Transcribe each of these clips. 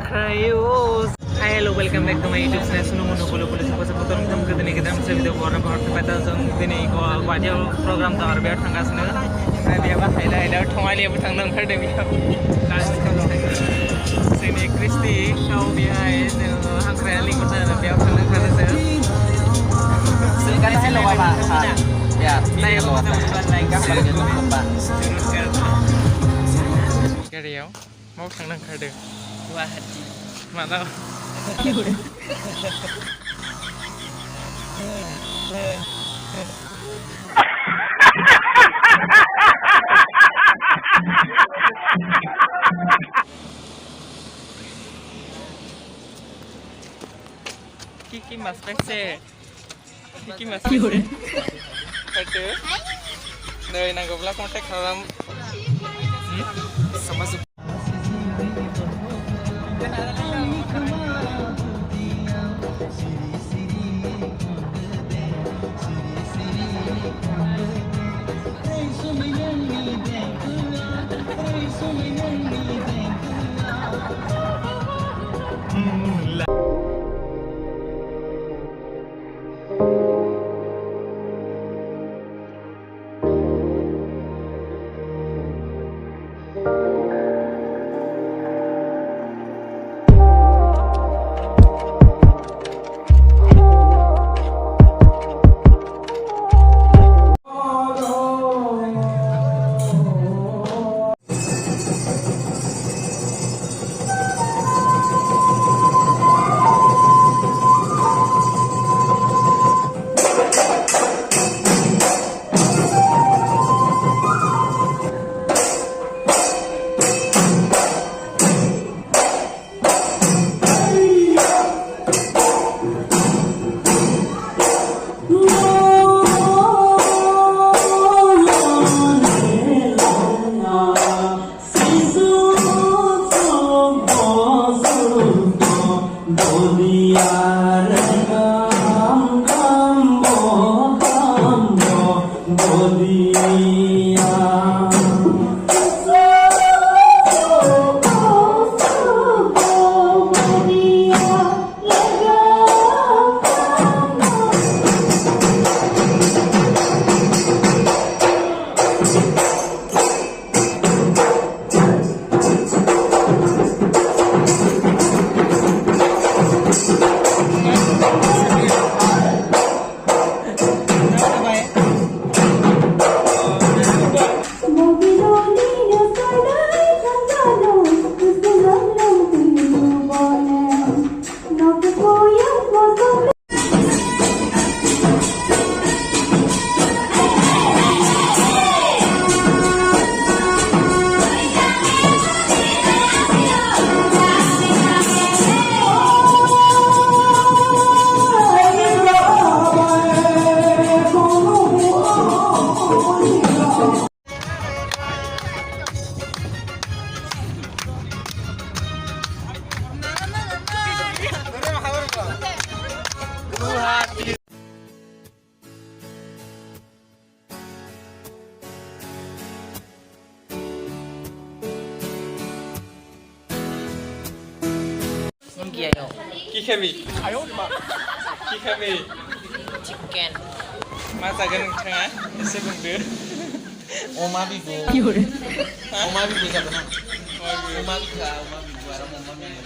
Crayos. Hi, hello, welcome back to my YouTube channel. Suno muno polo polo sa putarong tam kadini kita sa video ko na bahar peta jong dini ko wadio program ta har biar thangasne. Biar ba haida thongali ab thangnang khar de biar. Sini Kristi kau biar hangrali ko ta biar thangnang khar de. Kan hello Pak. Ya, Nay hello. ko ta like ka Pak. Kariau mau thangnang khar de. Wah, haji. Mana? Kiki mas pese. Kiki mas pese. Kata. Dari nanggobla kontak haram. Sama su. Ki kami. Ayo, Pak. Ki kami. Chicken. Masakan nोंथाङा एसे बुंदो. Oma bibu. Oma bibu siapa nama? Oma bibu ada Oma bibu.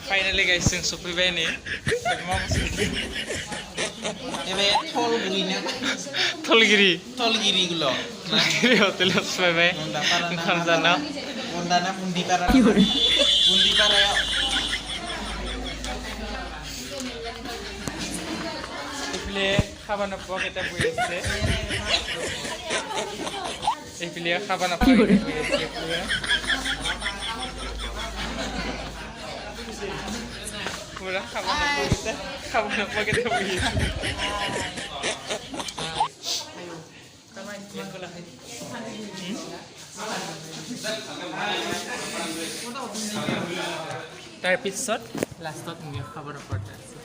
Finally guys जों सफैबाय नै. Ini Tolgiri. Tolgiri. Tolgiri gulo. Tolgiri hotel सफैबाय. ओंखाम जानो. Undana Bundi Para. Bundi Para ya. খাবানা পোৱা কেইটা বহি আছে এইফালে খাবানা পোৱা বহি আছে পুৰা খাবানা পোৱা কেইটা বহি আছে তাৰ পিছত লাষ্টত খাবানা পোৱা আছে